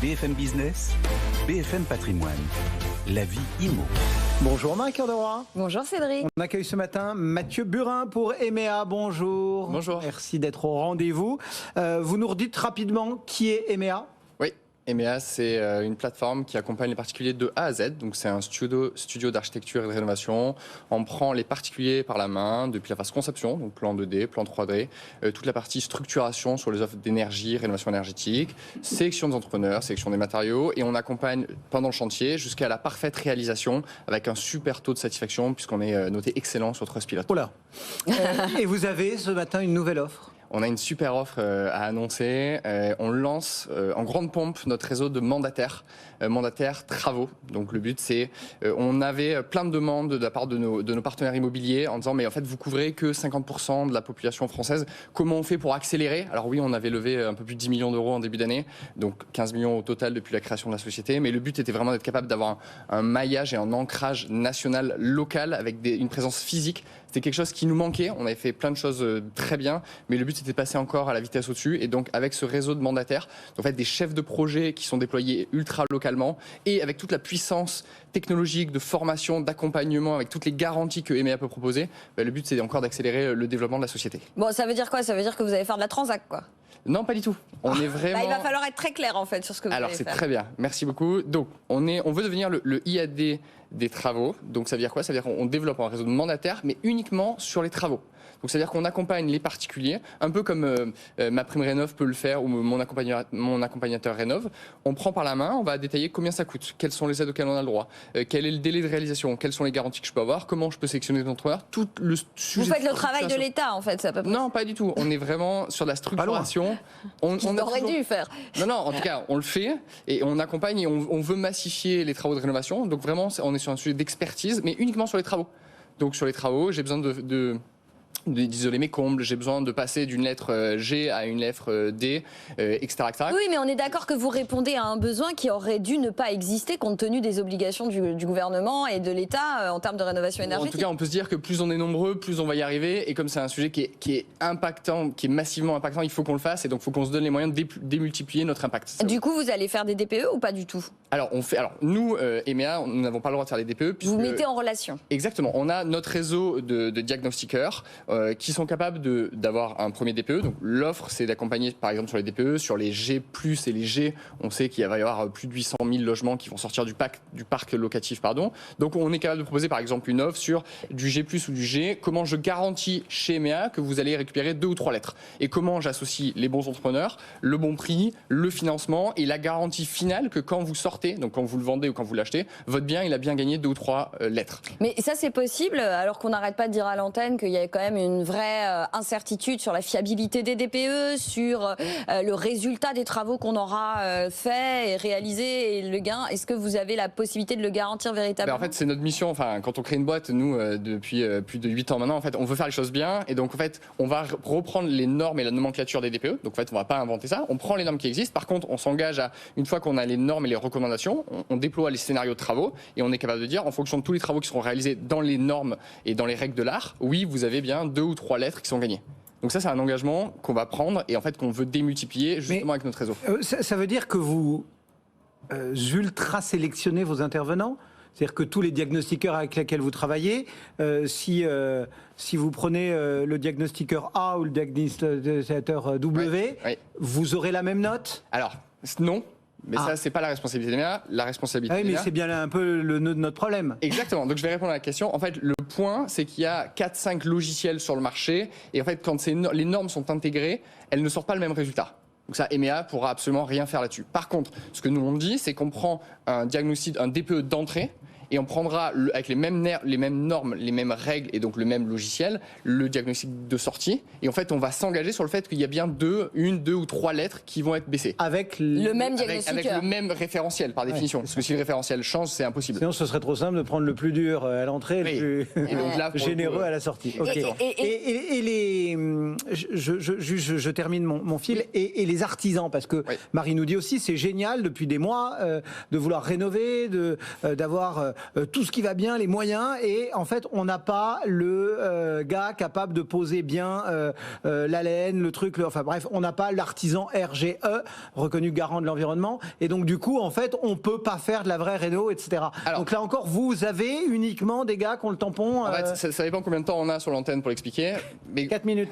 BFM Business, BFM Patrimoine, la vie IMO. Bonjour Marie-Cœur de Roy. Bonjour Cédric. On accueille ce matin Mathieu Burin pour EMEA. Bonjour. Bonjour. Merci d'être au rendez-vous. Vous nous redites rapidement qui est EMEA ? Oui, EMEA, c'est une plateforme qui accompagne les particuliers de A à Z. Donc, c'est un studio d'architecture et de rénovation. On prend les particuliers par la main depuis la phase conception, donc plan 2D, plan 3D, toute la partie structuration sur les offres d'énergie, rénovation énergétique, sélection des entrepreneurs, sélection des matériaux, et on accompagne pendant le chantier jusqu'à la parfaite réalisation avec un super taux de satisfaction puisqu'on est noté excellent sur Trustpilot. Oh là. Et vous avez ce matin une nouvelle offre ? On a une super offre à annoncer. On lance en grande pompe notre réseau de mandataires travaux. Donc le but, c'est, on avait plein de demandes de la part de nos partenaires immobiliers en disant mais en fait vous couvrez que 50% de la population française. Comment on fait pour accélérer ? Alors oui, on avait levé un peu plus de 10 millions d'euros en début d'année, donc 15 millions au total depuis la création de la société. Mais le but était vraiment d'être capable d'avoir un maillage et un ancrage national, local, avec une présence physique. C'était quelque chose qui nous manquait. On avait fait plein de choses très bien, mais le but c'était de passer encore à la vitesse au-dessus. Et donc avec ce réseau de mandataires, en fait des chefs de projet qui sont déployés ultra localement et avec toute la puissance technologique de formation, d'accompagnement, avec toutes les garanties que EMEA peut proposer, le but c'est encore d'accélérer le développement de la société. Bon, ça veut dire quoi ? Ça veut dire que vous allez faire de la transac, quoi ? Non, pas du tout. On est vraiment. Il va falloir être très clair en fait sur ce que vous allez faire. Alors c'est très bien. Merci beaucoup. Donc on veut devenir le IAD des travaux. Donc ça veut dire quoi ? Ça veut dire qu'on développe un réseau de mandataires, mais uniquement sur les travaux. Donc ça veut dire qu'on accompagne les particuliers, un peu comme MaPrimeRénov' peut le faire ou mon accompagnateur Rénov'. On prend par la main, on va détailler combien ça coûte, quelles sont les aides auxquelles on a le droit, quel est le délai de réalisation, quelles sont les garanties que je peux avoir, comment je peux sélectionner des entrepreneurs, tout le sujet. Vous faites le travail de l'État en fait, ça peut pas. Non, pas du tout. On est vraiment sur la structuration. On aurait dû faire. Non, en tout cas, on le fait et on accompagne et on veut massifier les travaux de rénovation. Donc vraiment, on est sur un sujet d'expertise, mais uniquement sur les travaux. Donc sur les travaux, j'ai besoin d'isoler mes combles, j'ai besoin de passer d'une lettre G à une lettre D, etc., etc. Oui, mais on est d'accord que vous répondez à un besoin qui aurait dû ne pas exister compte tenu des obligations du gouvernement et de l'État en termes de rénovation énergétique. En tout cas, on peut se dire que plus on est nombreux, plus on va y arriver. Et comme c'est un sujet qui est impactant, qui est massivement impactant, il faut qu'on le fasse. Et donc, il faut qu'on se donne les moyens de démultiplier notre impact. Du coup, vous allez faire des DPE ou pas du tout ? Alors, nous, EMEA, nous n'avons pas le droit de faire les DPE. Vous mettez en relation. Exactement. On a notre réseau de diagnostiqueurs qui sont capables d'avoir un premier DPE. Donc l'offre, c'est d'accompagner par exemple sur les DPE, sur les G+, et les G, on sait qu'il va y avoir plus de 800 000 logements qui vont sortir du parc locatif. Donc on est capable de proposer par exemple une offre sur du G+, ou du G, comment je garantis chez EMEA que vous allez récupérer 2 ou 3 lettres. Et comment j'associe les bons entrepreneurs, le bon prix, le financement et la garantie finale que quand vous sortez, donc quand vous le vendez ou quand vous l'achetez, votre bien, il a bien gagné 2 ou 3 lettres. Mais ça c'est possible alors qu'on n'arrête pas de dire à l'antenne qu'il y a quand même une vraie incertitude sur la fiabilité des DPE, sur le résultat des travaux qu'on aura fait et réalisé et le gain. Est-ce que vous avez la possibilité de le garantir véritablement ? En fait, c'est notre mission. Enfin, quand on crée une boîte, nous, depuis plus de 8 ans maintenant, en fait, on veut faire les choses bien. Et donc, en fait, on va reprendre les normes et la nomenclature des DPE. Donc, en fait, on ne va pas inventer ça. On prend les normes qui existent. Par contre, on s'engage à, une fois qu'on a les normes et les recommandations, on déploie les scénarios de travaux et on est capable de dire, en fonction de tous les travaux qui seront réalisés dans les normes et dans les règles de l'art, oui, vous avez bien 2 ou 3 lettres qui sont gagnées. Donc ça, c'est un engagement qu'on va prendre et en fait qu'on veut démultiplier justement avec notre réseau. Ça veut dire que vous ultra sélectionnez vos intervenants ? C'est-à-dire que tous les diagnostiqueurs avec lesquels vous travaillez, si vous prenez le diagnostiqueur A ou le diagnostiqueur W, oui. Vous aurez la même note ? Alors, non. Mais ça, c'est pas la responsabilité d'EMEA. La responsabilité oui, mais c'est bien un peu le nœud de notre problème. Exactement. Donc, je vais répondre à la question. En fait, le point, c'est qu'il y a 4-5 logiciels sur le marché. Et en fait, quand les normes sont intégrées, elles ne sortent pas le même résultat. Donc ça, EMEA pourra absolument rien faire là-dessus. Par contre, ce que nous on dit, c'est qu'on prend un diagnostic, un DPE d'entrée, et on prendra avec les mêmes normes, les mêmes règles et donc le même logiciel, le diagnostic de sortie. Et en fait, on va s'engager sur le fait qu'il y a bien 2 ou 3 lettres qui vont être baissées. Avec le même diagnostic. Avec le même référentiel, par définition. Parce que si le référentiel change, c'est impossible. Sinon, ce serait trop simple de prendre le plus dur à l'entrée et le plus et donc là, généreux à la sortie. Okay. Et les... Je termine mon fil. Et les artisans, parce que Marie nous dit aussi, c'est génial depuis des mois de vouloir rénover, d'avoir tout ce qui va bien, les moyens, et en fait, on n'a pas le gars capable de poser bien la laine, le truc, enfin bref, on n'a pas l'artisan RGE, reconnu garant de l'environnement, et donc du coup, en fait, on peut pas faire de la vraie réno, etc. Alors, donc là encore, vous avez uniquement des gars qui ont le tampon... En fait, ça dépend combien de temps on a sur l'antenne pour l'expliquer. Mais 4 minutes.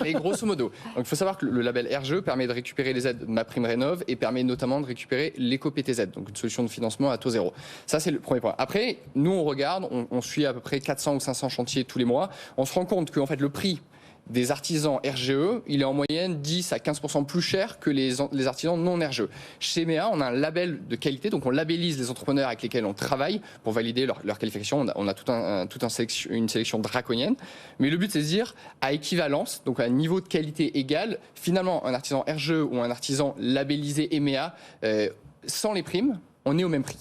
Mais grosso modo. Donc il faut savoir que le label RGE permet de récupérer les aides MaPrimeRénov' et permet notamment de récupérer l'éco-PTZ, donc une solution de financement à taux zéro. Ça, c'est le premier point. Après, nous, on regarde, on suit à peu près 400 ou 500 chantiers tous les mois. On se rend compte qu'en fait, le prix des artisans RGE, il est en moyenne 10 à 15% plus cher que les artisans non RGE. Chez MEA, on a un label de qualité, donc on labellise les entrepreneurs avec lesquels on travaille pour valider leur qualification. On a une sélection draconienne. Mais le but, c'est de dire, à équivalence, donc à un niveau de qualité égal, finalement, un artisan RGE ou un artisan labellisé EMEA, sans les primes, on est au même prix.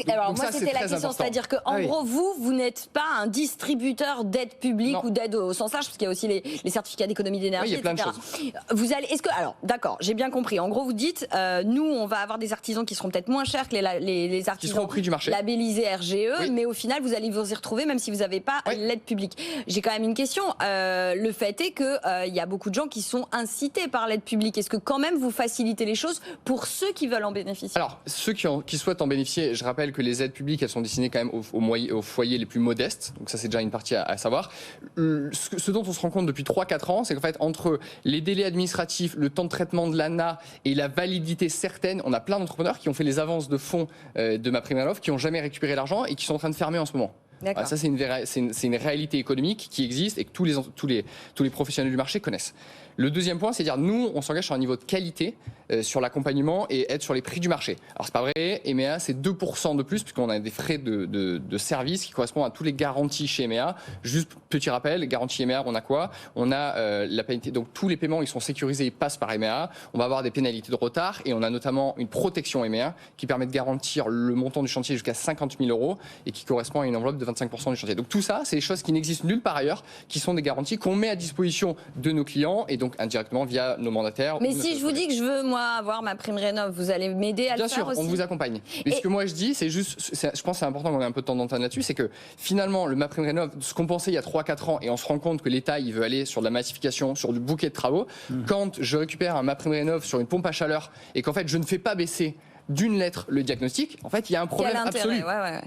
Alors donc moi, ça, c'était la question, c'est-à-dire qu'en gros, vous n'êtes pas un distributeur d'aide publique ou d'aide au sens large, parce qu'il y a aussi les certificats d'économie d'énergie, il y a etc. plein de choses. Vous allez, alors, d'accord, j'ai bien compris. En gros, vous dites, nous, on va avoir des artisans qui seront peut-être moins chers que les artisans qui seront au prix du marché, labellisés RGE, mais au final, vous allez vous y retrouver, même si vous n'avez pas l'aide publique. J'ai quand même une question. Le fait est qu'il y a beaucoup de gens qui sont incités par l'aide publique. Est-ce que quand même vous facilitez les choses pour ceux qui veulent en bénéficier? Alors, ceux qui souhaitent en bénéficier, je rappelle que les aides publiques, elles sont destinées quand même aux foyers les plus modestes. Donc ça, c'est déjà une partie à savoir. Ce dont on se rend compte depuis 3-4 ans, c'est qu'en fait, entre les délais administratifs, le temps de traitement de l'ANA et la validité certaine, on a plein d'entrepreneurs qui ont fait les avances de fonds de MaPrimeRénov', qui n'ont jamais récupéré l'argent et qui sont en train de fermer en ce moment. Alors ça, c'est une réalité économique qui existe et que tous les professionnels du marché connaissent. Le deuxième point, c'est dire, nous, on s'engage sur un niveau de qualité, sur l'accompagnement et être sur les prix du marché. Alors, c'est pas vrai, EMEA, c'est 2% de plus, puisqu'on a des frais de service qui correspondent à toutes les garanties chez EMEA. Juste petit rappel, garantie EMEA, on a quoi? On a la pénalité, donc tous les paiements, ils sont sécurisés, ils passent par EMEA. On va avoir des pénalités de retard et on a notamment une protection EMEA qui permet de garantir le montant du chantier jusqu'à 50 000 € et qui correspond à une enveloppe de 25% du chantier. Donc tout ça, c'est des choses qui n'existent nulle part ailleurs, qui sont des garanties qu'on met à disposition de nos clients et donc indirectement via nos mandataires. Mais si je vous dis que je veux, moi, avoir MaPrimeRénov', vous allez m'aider à le faire aussi? Bien sûr, on vous accompagne. Mais ce que moi je dis, c'est juste, je pense que c'est important qu'on ait un peu de temps d'antenne là-dessus, c'est que finalement, le MaPrimeRénov', ce qu'on pensait il y a 3-4 ans, et on se rend compte que l'État, il veut aller sur de la massification, sur du bouquet de travaux, quand je récupère un MaPrimeRénov' sur une pompe à chaleur et qu'en fait, je ne fais pas baisser d'une lettre le diagnostic, en fait, il y a un problème absolu.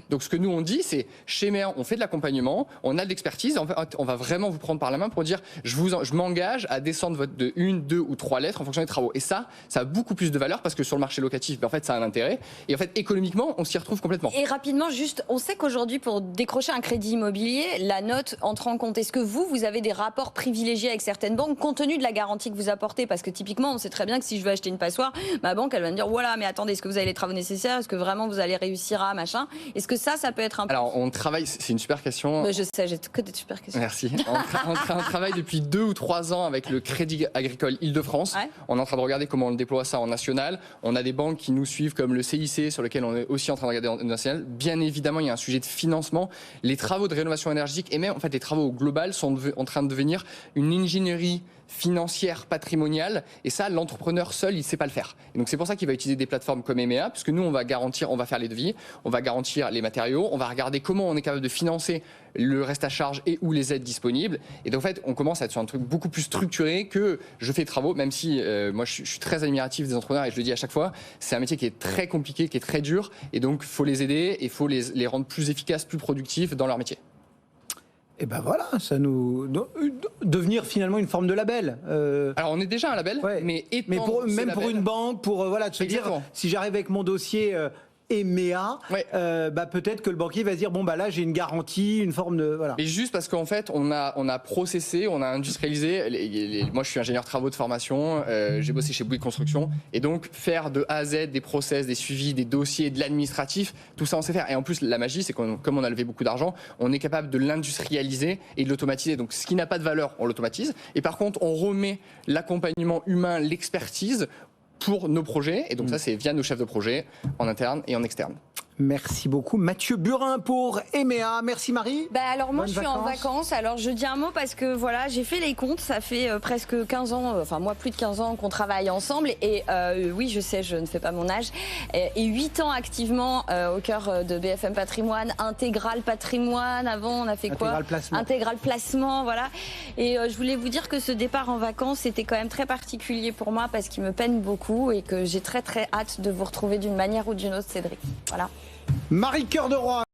Donc, ce que nous, on dit, c'est, chez MEA, on fait de l'accompagnement, on a de l'expertise, en fait, on va vraiment vous prendre par la main pour dire, je m'engage à descendre de 1, 2 ou 3 lettres en fonction des travaux. Et ça a beaucoup plus de valeur parce que sur le marché locatif, en fait, ça a un intérêt. Et en fait, économiquement, on s'y retrouve complètement. Et rapidement, juste, on sait qu'aujourd'hui, pour décrocher un crédit immobilier, la note entre en compte. Est-ce que vous avez des rapports privilégiés avec certaines banques, compte tenu de la garantie que vous apportez? Parce que typiquement, on sait très bien que si je veux acheter une passoire, ma banque, elle va me dire, voilà, mais attendez, est-ce que vous avez les travaux nécessaires? Est-ce que vraiment vous allez réussir à machin? Est-ce que ça peut être un peu... Alors, on travaille, c'est une super question. Je sais, j'ai que des super questions. Merci. On travaille depuis 2 ou 3 ans avec le Crédit Agricole Île-de-France. Ouais. On est en train de regarder comment on déploie ça en national. On a des banques qui nous suivent comme le CIC, sur lequel on est aussi en train de regarder en national. Bien évidemment, il y a un sujet de financement. Les travaux de rénovation énergétique et même en fait les travaux au global sont en train de devenir une ingénierie financière, patrimoniale, et ça, l'entrepreneur seul, il ne sait pas le faire. Et donc c'est pour ça qu'il va utiliser des plateformes comme EMEA, puisque nous, on va faire les devis, on va garantir les matériaux, on va regarder comment on est capable de financer le reste à charge et ou les aides disponibles. Et donc en fait, on commence à être sur un truc beaucoup plus structuré que je fais travaux, même si moi je suis très admiratif des entrepreneurs et je le dis à chaque fois, c'est un métier qui est très compliqué, qui est très dur, et donc il faut les aider et il faut les rendre plus efficaces, plus productifs dans leur métier. Et ben voilà, ça nous devenir finalement une forme de label. Alors on est déjà un label, mais même pour une banque, pour de se dire si j'arrive avec mon dossier EMEA, peut-être que le banquier va se dire bon bah là j'ai une garantie, une forme de voilà. Mais juste parce qu'en fait on a processé, on a industrialisé. Moi je suis ingénieur travaux de formation, j'ai bossé chez Bouygues Construction et donc faire de A à Z des process, des suivis, des dossiers, de l'administratif, tout ça on sait faire. Et en plus la magie c'est comme on a levé beaucoup d'argent, on est capable de l'industrialiser et de l'automatiser. Donc ce qui n'a pas de valeur on l'automatise. Et par contre on remet l'accompagnement humain, l'expertise pour nos projets, et donc ça c'est via nos chefs de projet en interne et en externe. Merci beaucoup. Mathieu Burin pour EMEA. Merci Marie. Alors moi Bonnes je suis en vacances, alors je dis un mot parce que voilà, j'ai fait les comptes, ça fait presque 15 ans, enfin moi plus de 15 ans qu'on travaille ensemble et oui je sais, je ne fais pas mon âge, et 8 ans activement au cœur de BFM Patrimoine, Intégral Patrimoine, avant on a fait quoi ? Intégral Placement, voilà. Et je voulais vous dire que ce départ en vacances c'était quand même très particulier pour moi parce qu'il me peine beaucoup et que j'ai très hâte de vous retrouver d'une manière ou d'une autre, Cédric. Voilà. Marie Cœur de Roi.